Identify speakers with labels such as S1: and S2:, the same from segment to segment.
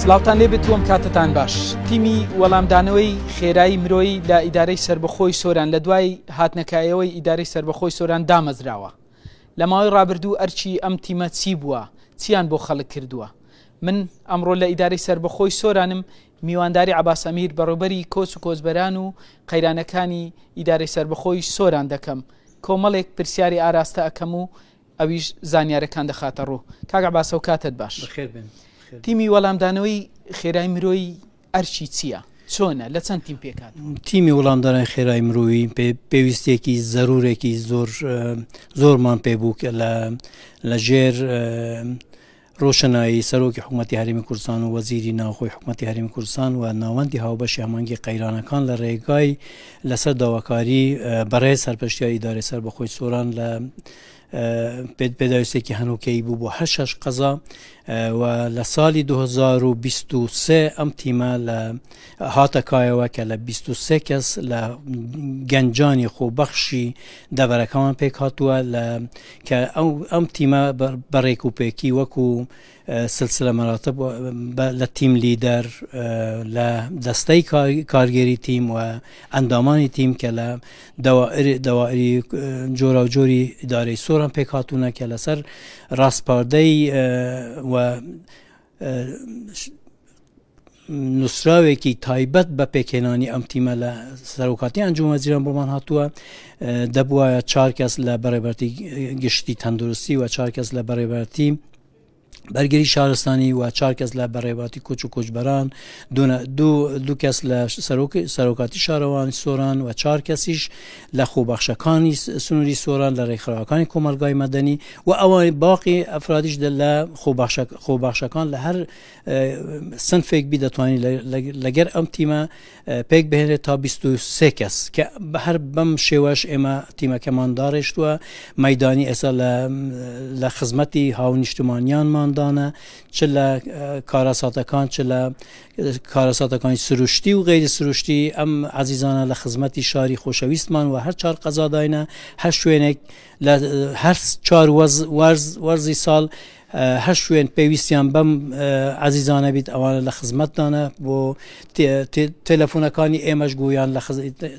S1: سلااوتان لێ بێت وەم کاتتان باش. تیمی وەڵامدانەوەی خێرایی مرۆیی لە ئیدارەی سربەخۆی سۆران لە دوای هاتنەکایەوەی ئیدارەی سربەخۆی سۆران دامەزراوە. لە ماوەی ڕابردوو ئەرچی ئەم تیمە چی بووە؟ چیان بۆ خەڵک کردووە؟ من ئەمڕۆ لە ئیدارەی سربەخۆی سۆرانم میوانداری عەباس ئەمیر بەڕێوەبەری کۆچ و کۆچبەران و قەیرانەکانی ئیدارەی سربەخۆی سۆران دەکەم. کۆمەڵێک پرسیاری ئاراستە ئەەکەم و ئەویش زانیارەکان دەخاتە ڕوو. کاک عەباس و کاتت باش. تیمی وەڵامدانەوەی خێرایی مرۆیی ئەرچی چییە؟ چۆنە؟ لە چەند تیم پێکات؟
S2: تیمی وەڵامدانەوەی خێرایی مرۆیی پێویستێکی زەرورێکی زۆرمان پێبوو کە لە ژێر ڕۆشنایی سەرۆکی حکوومەتی هەرێمی کوردستان و وەزیری ناوخۆی حکوومەتی هەرێمی کوردستان و ناوەندی هاوبەشی هەمانگی قەیرانەکان لە ڕێگای لەسەر داواکاری بەڕێز سەرپەرشتیاری ئیدارەی سربەخۆی سۆران لە پێداویستێکی هەنووکەی بوو بۆ هەر شەش قەزا و لە ساڵی 2023 ئەم تیمە لە هاتەکایەوە کە لە 23 کەس لە گەنجانی خۆبەخشی دەڤەرەکەمان پێک هاتووە کە ئەم تیمە بەڕێک و پێکی وەکو سلسلە مەراتب لە تیم لیدەر لە دەستەی کارگەری تیم و ئەندامانی تیم کە لە دەوائری جۆرە و جۆری ئیدارەی سۆران پێک هاتوونە کە لەسەر ڕاستپاردەی و نووسراوێکی تایبەت بە پێکێنانی ئەم تیمە لە سەرۆکاتی ئەنجومە وەزیران بۆمان هاتووە. دەبوایە 4 کەس لە بەڕێوەبەری گشتی تەندروستی و 4 کەس لە بەڕێوەبەری بەرگری شارستانی و 4 کەس لە بەڕێوەبەری کۆچ و کۆچبەران، دوو کەس لە سەرۆکاتی شارەوانی سۆران و 4 کەسیش لە خۆبەخشەکانی سنووری سۆران لە ڕێکخراوەکانی کۆمەلگای مەدەنی و ئەوان باقی ئەفرادیش لە خۆبەخشەکان لە هەر سنفێک بی دەتوانین لەگەر ئەم تیمە پێک بهێنێت تا 23 کەس کە هەر بەم شێوەش ئێمە تیمەکەمان داڕێشتووە مەیدانی ئێستا لە خزمەتی هاونیشتمانیانمان چ لە کارەساتەکان چ لە کارەساتەکانی سروشتی و غیری سروشتی ئەم عەزیزانە لە خزمەتی شاری خۆشەویستمان و هەر 4 قەزاداینە هەر شوێنێک لە هەر 4 وەرزی ساڵ هەر شوێن پێویستیان بەم عەزیزانە بیت ئەوانە لە خزمەتدانە بۆ تەلەفۆنەکانی ئێمەش گویان لە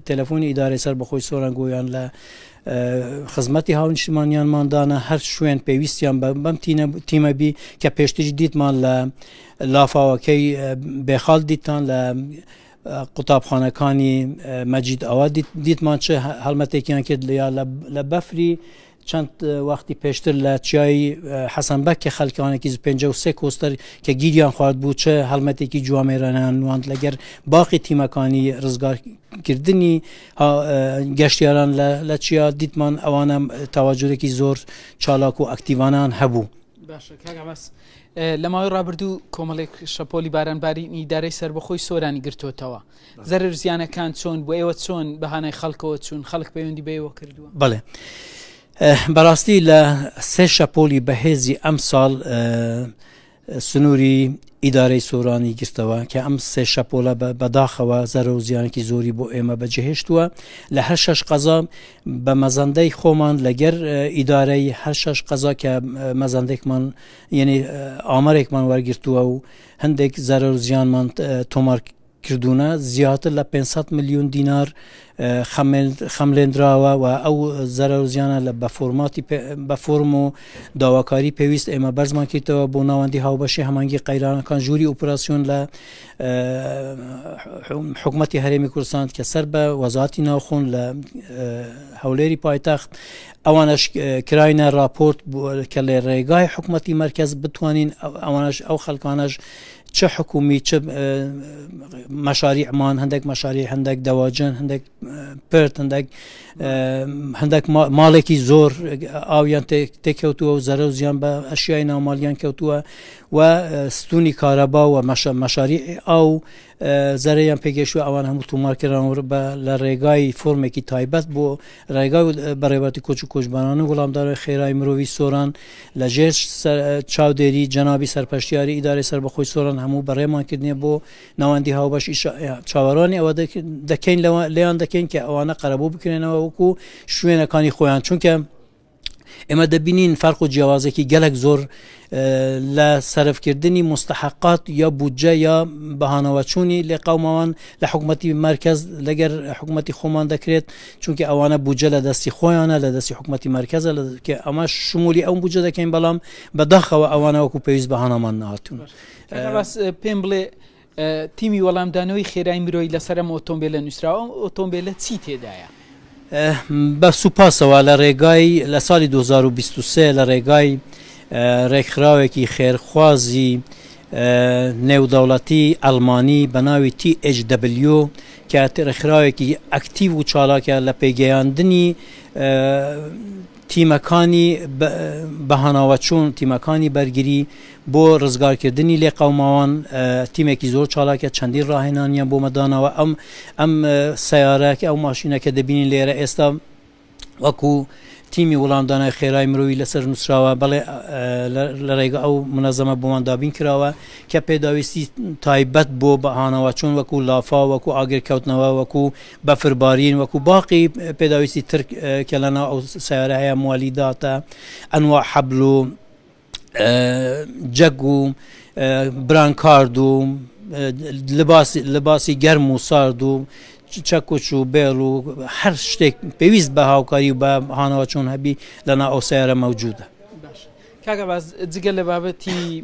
S2: تەلەفۆنی ئیدارەی سربەخۆی سۆران گویان لە خزمەتی هاونیشتمانیانماندانە هەر شوێن پێویستیان بەم تیمە بی کە پێشتری دیتمان لە لافاوەکەی بێخاڵ دیتان لە قوتابخانەکانی مەجید ئەوە دیتمان چه هەڵمەتێکیان کرد لە بەفری چەند وەختی پێشتر لە چیایی حەسەنبەک کە خەڵکانێکی 53 کۆستەر کە گیریان خوارد بوو چه هەڵمەتێکی جوامێرانیان واند لەگەر باقی تیمەکانی ڕزگارکردنی گەشتیاران لە چیا دیتمان ئەوانە تەواجودێکی زۆر چالاک و ئەکتیڤانان هەبوو.
S1: باشە کاک عەباس، لە ماوەی ڕابردوو کۆمەڵێک شەپۆلی بارانباری ئیدارەی سربەخۆی سۆرانی گرتوتەوە. زەرر زیانەکان چۆن بۆ ئێوە چۆن بەهانەی خەڵکەوە چوون؟ خەڵک پەیوەندی بەیەوە کردووە؟
S2: بەڵێ، بەڕاستی لە 3 شەپۆلی بەهێزی ئەم ساڵ سنووری ئیدارەی سۆرانی گرتەوە کە ئەم 3 شەپۆلە بەداخەوە زەرە و زیانێکی زۆری بۆ ئێمە بەجێهێشتووە. لە هەر 6 قەزا بە مەزەندەی خۆمان لەگەر ئیدارەی هەر 6 قەزا کە مەزەندێکمان یعنی ئامارێکمان وەرگرتووە و هەندێک زەرە و زیانمان تۆمار کردوونە زیاتر لە 500 ملیۆن دینار خەملێنراوە و ئەو زەرە و زیانە لە بە فۆرم و داواکاری پێویست ئێمە بەرزمان کردەوە بۆ ناوەندی هاوبەشی هەمانگی قەیرانەکان ژووری ئۆپراسیۆن لە حکوومەتی هەرێمی کوردستان کە سەر بە وەزارەتی ناوخۆن لە هەولێری پایتەخت ئەوانش کراینە راپۆرت کە لە ڕێگای حکوومەتی مەرکەز بتوانین ئەوانش ئەو خەڵکانەش چه حکومی چه مەشاریعمان هەندێک مەشاریع هەندێک دەواجن هەندێک پرت هەندێک ماڵێکی زۆر ئاویان تێکەوتووە و زەرە و زیان بە ئەشیای ناوماڵیان کەوتووە و ستونی کارەبا و مەشاریع ئاو زەرەیان پێگەشتووە ئەوان هەموو تومارکردن لە ڕێگای فۆرمێکی تایبەت بۆ ڕێگای بەڕێوەبەری کۆچ و کۆچبەران و وەڵامداری خێرایی مرۆڤی سۆران لە ژێر چاودێری جەنابی سەرپەرشتیاری ئیدارەی سربەخۆی سۆران هەموو بەڕێمانکردنیە بۆ ناوەندی هاوبەش چاوەڕوانی ئەوە دەکەین لەیان دەکەین کە ئەوانە قەرەبوو بکرێنەوە وەکو شوێنەکانی خۆیان، چونکە ئێمە دەبینین فەرق و جیاوازێکی گەلک زۆر لە سەرفکردنی مستحقات یا بودجە یا بەهانەوەچوونی لێ قەوماوان لە حکوومەتی مرکز لەگەر حکوومەتی خۆمان دەکرێت چونکە ئەوانە بودجە لە دەستی خۆیانە لە دەستی حکوومەتی مرکزە کە ئەمە شمولی ئەو بودجە دەکەین بەڵام بەداخەوە ئەوانە وەکو پێویست بەهانەمان نهاتوون.
S1: پێم بڵێ تیمی وەڵامدانەوەی خێرای مرۆیی لەسەر ئەم ئۆتۆمبیلە نووسراوە ئۆتۆمبیلە چی تێدایە؟
S2: بە سوپاسەوە لە ڕێگای لە ساڵی 2023 لە ڕێگای ڕێکخراوێکی خێرخوازی نێودەوڵەتی ئەڵمانی بە ناوی THW کە ڕێکخراوێکی ئەکتیڤ و چالاکە لە پێگەیاندنی تیمەکانی بەهاناوەچوون تیمەکانی بەرگری بۆ ڕزگارکردنی لێ قەوماوان تیمێکی زۆر چالاکە چەندین ڕاهێنانیان بۆ مەدانەوە ئەم سیارەکە ئەو ماشینەکە دەبینین لێرە ئێستا وەکو تیمی وەڵامدانای خێرای مرۆیی لەسەر نووسراوە بەڵێ لە ڕێگە ئەو منەزەمە بۆمان دابین کراوە کە پێداویستی تایبەت بۆ بەهانەوەچوون وەکو لافا وەکو ئاگرکەوتنەوە وەکو بەفربارین وەکو باقی پێداویستی تر کە لەناو ئەو سیارە هەیە موالیداتە ئەنواع حەبل و جەگ و برانکارد و لباسی گەرم و سارد و چەکوچ و بێڵ و هەر شتێک پێویست بە هاوکاری و بە هانەوەچوون هەبی لەنا ئەو سیارە مەوجودە.
S1: کاکە باز جگە لە بابەتی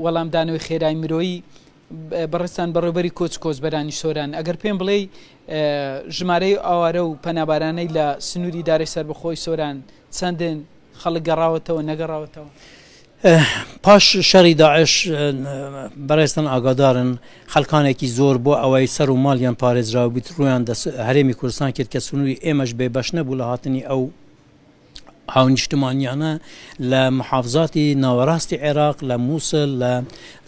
S1: وەڵامدانەوەی خێرای مرۆیی بەڕێستان بەڕێوەبەری کۆچبەرانی سۆران ئەگەر پێم بڵێ ژمارەی ئاوارە و پەنابارانەی لە سنووری دارەی سەربەخۆی سۆران چەندن خەڵک گەڕاوەتەوە نەگەڕاوەتەوە؟
S2: پاش شەڕی داعش بەڕێستان ئاگادارن خەڵکانێکی زۆر بۆ ئەوەی سەر و ماڵیان پارێزراوە بیت ڕویان هەرێمی کوردستان کرد کە سنووری ئێمەش بێبەش نەبوو لە هاتنی ئەو هاونیشتمانیانە لە محافزاتی ناوەڕاستی عێراق لە مووسڵ لە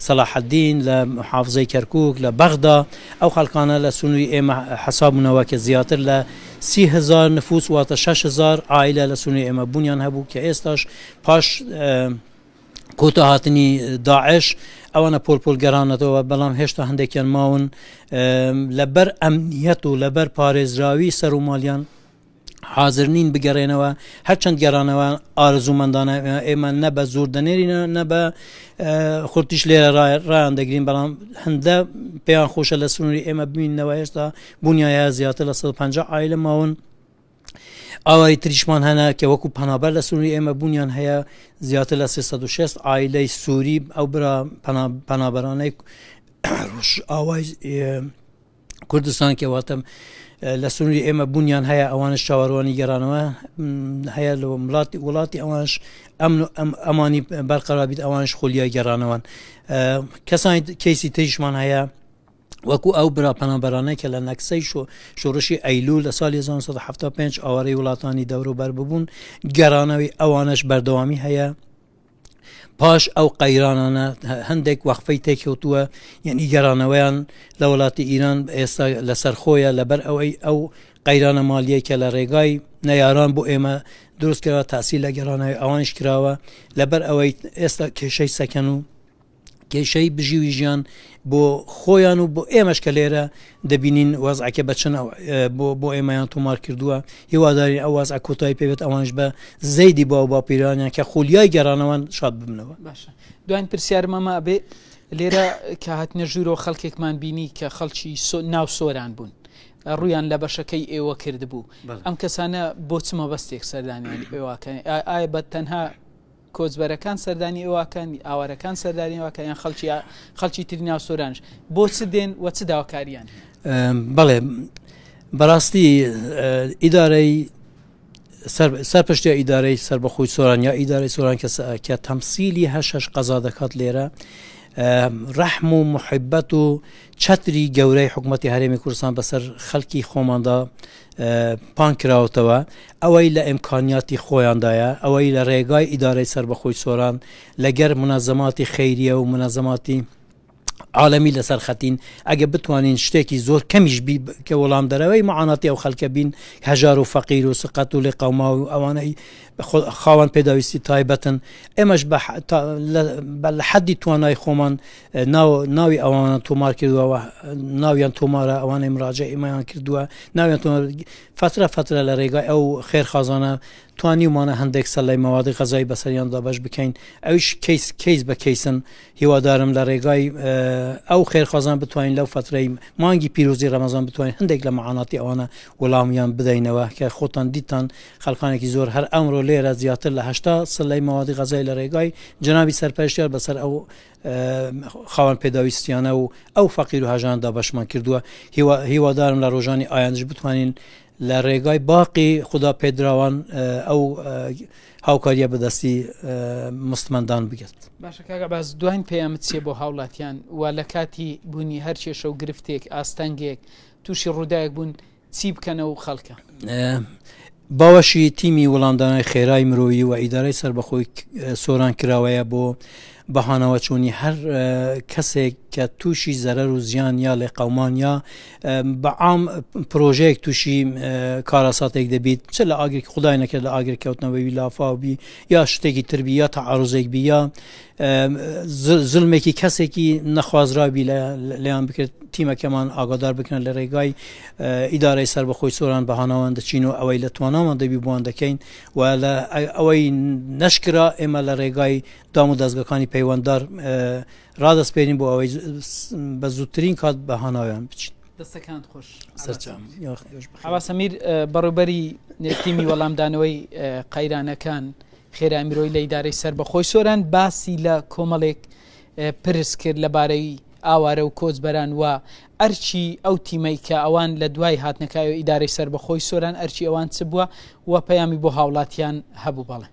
S2: سەلاحەدین لە محافزەی کەرکووک لە بەغدا ئەو خەڵکانە لە سنووری ئێمە حسابونەوە کە زیاتر لە 30,000 نفوس واتە 6,000 عائلە لە سنووری ئێمە بوونیان هەبوو کە ئێستاش پاش کۆتا هاتنی داعش ئەوانە پۆلپۆل گەڕانەتەوە بەڵام هێشتا هەندێکیان ماون لەبەر ئەمنیەت و لەبەر پارێزراوی سەر و مالیان حاضر نین بگەڕێنەوە هەرچەند گەڕانەوە ئارزومەندانە ئێمە نە بە زۆر دەنێرینە نە بە خورتیش لێرە ڕایان دەگرین بەڵام هەندە پێیان خۆشە لە سنووری ئێمە ببینەوە هێشتا بوونیایە زیاتر لە 150 عائلە ماون ئاوای تریشمان هەنا کە وەکو پەنابەر لە سنووری ئێمە بوونیان هەیە زیاتر لە 360 عائلەی سووری ئەو برا پەنابەرانەی ئاوای کوردستان کەواتە لە سنووری ئێمە بوونیان هەیە ئەوانش چاوەڕوانی گەڕانەوە هەیە لە وڵاتی ئەوانش ئەمانی بەرقەرابیت ئەوانش خۆلیای گەڕانەوەن کەسانی کەیسی تریشمان هەیە وەکو ئەو برا پەنابەرانەی کە لە نەکسەی شۆڕشی ئەیلول لە ساڵی 1975 ئاوارەی وڵاتانی دەوروبەر ببوون گەڕانەوەی ئەوانش بەردەوامی هەیە پاش ئەو قەیرانانە هەندێک وەقفەی تێکەوتووە یعنی گەڕانەوەیان لە وڵاتی ئیران ئێستا لەسەر خۆیە لەبەر ئەوەی ئەو قەیرانە مالیە کە لە ڕێگای نەیاران بۆ ئێمە دروستکەوە تاسی لە گەڕانەوەی ئەوانش کراوە لەبەر ئەوەی ئێستا کێشەی سەکەن و کێشەی بژیوی ژیان بۆ خۆیان و بۆ ئێمەش کە لێرە دەبینین وەزعکە بەچەن بۆ ئێمەیان تۆمار کردووە هیوادارین ئەو وەزع کۆتایی پێوێت ئەوانش بە زەیدی بۆ باپیرانیان کە خۆلیای گەڕانەوەن شاد ببنەوە.
S1: باشە دوایین پرسیارمەمە ئەبێ لێرە کە هاتنە ژوورەوە خەڵکێکمان بینی کە خەڵکی ناو سۆران بوون ڕویان لە بەشەکەی ئێوە کردبوو ئەم کەسانە بۆ چمە بەستێک سەردانیان ئێوەکەن ئایا بە تەنها کۆچبەرەکان سەردانی ئێوەکەن ئاوارەکان سەردانی ئێوەکەیان خەڵکی تری ناو سۆرانش بۆ چ دێن وە چ داواکاریان؟
S2: بەڵێ بەڕاستی ئیدارەی سەرپشتی ئیدارەی سەربەخۆی سۆران یا ئیدارەی سۆران کە تەمسیلی هەش قەزا دەکات لێرە ڕەحم و محبەت و چەتری گەورەی حکوومەتی هەرێمی کوردستان بەسەر خەڵکی خۆماندا پان کراوەتەوە ئەوەی لە ئیمکانیاتی خۆیاندایە ئەوەی لە ڕێگای ئیدارەی سەربەخۆی سۆران لەگەر منەزەماتی خەیریە و منەزەماتی عالەمی لەسەر خەتین ئەگە بتوانین شتێکی زۆر کەمیش کە وەڵام دەرەوەی معاناتی ئەو خەڵکە بین هەژار و فەقیر و سقەت و لێ قەوما و ئەوانەی خاوەن پێداویستی تایبەتن ئێمەش بە حەدی توانای خۆمان ناوی ئەوانە تۆمار کردووە ناویان تۆمارە ئەوانەی مراجع ئێمەیان کردووە ناویان فترە لە ڕێگای ئەو خێرخازانە توانیمانە هەندێک سەلای مەوادی غەزایی بەسەریاندا بەش بکەین ئەوش کەیس بە کەیسن هیوادارم لە ڕێگای ئەو خێرخازان بتوانین لەو فترەی مانگی پیرۆزی ڕەمەزان بتوانین هەندێک لە معاناتی ئەوانە وەڵامیان بدەینەوە کە خۆتان دیتان خەڵکانێکی زۆر هەر ئەمڕۆ لێرە زیاتر لە 80 سەلای مەوادی غەزایی لە ڕێگای جنابی سەرپەرشتیار بەسەر ئەو خاوەن پێداویستیانە و ئەو فەقیر و هەژاندا بەشمان کردووە هیوادارم لە ڕۆژانی ئایندەش بتوانین لە ڕێگای باقی خوددا پێدراوان ئەو هاوکاریە بەدەستی مستمەندان بگێت.
S1: باشە کاگا باز دوایین پەیامت چیە بۆ هاوڵاتیان و لە کاتی بوونی هەر کێشە و گرفتێک ئاستەنگێک تووشی ڕووداوێک بوون چی بکەنەوە خەڵکە؟
S2: باوەشی تیمی وەڵامدانەوەی خێرای مرۆیی و ئیدارەی سەربەخۆی سۆران کراوەیە بۆ بەهانەوە چوونی هەر کەسێک کە تووشی زەرەر و زیان یا لێ قەومان یا بەعام پرۆژەیەک تووشی کارەساتێک دەبیت چ لە ئاگرێک خدای نەکرد لە ئاگرکەوتنەوەی لافاوبی یا شتێکی تربی یا تەعاڕوزێک بی یا زلمێکی کەسێکی نەخوازراوی لەیان بکرد تیمەکەمان ئاگادار بکەن لە ڕێگای ئیدارەی سەربەخۆی سۆران بەهانەوەن دەچین و ئەوەی لە توانامان دەبی بۆیان دەکەین و لە ئەوەی نەشکرا ئێمە لە ڕێگای دام و دەستگەکانی پەیوەنددار ڕادەسپێرین بۆ ئەوەی بە زووترین کات بەهاناویان بچین.
S1: دەستەکان خۆش
S2: ئەوا
S1: سەمیر بەڕوبەری تیمی وەڵامدانەوەی قەیرانەکان خێرای مرۆیی لە ئیدارەی سەربەخۆی سۆران باسی لە کۆمەڵێک پرس کرد لەبارەی ئاوارە و کۆچبەران و ئەرچی ئەو تیمەی کە ئەوان لە دوای هاتنەکایەوە ئیدارەی سەربەخۆی سۆران ئەرچی ئەوان چ بووە و پەیامی بۆ هاوڵاتیان هەبوو بەڵێ.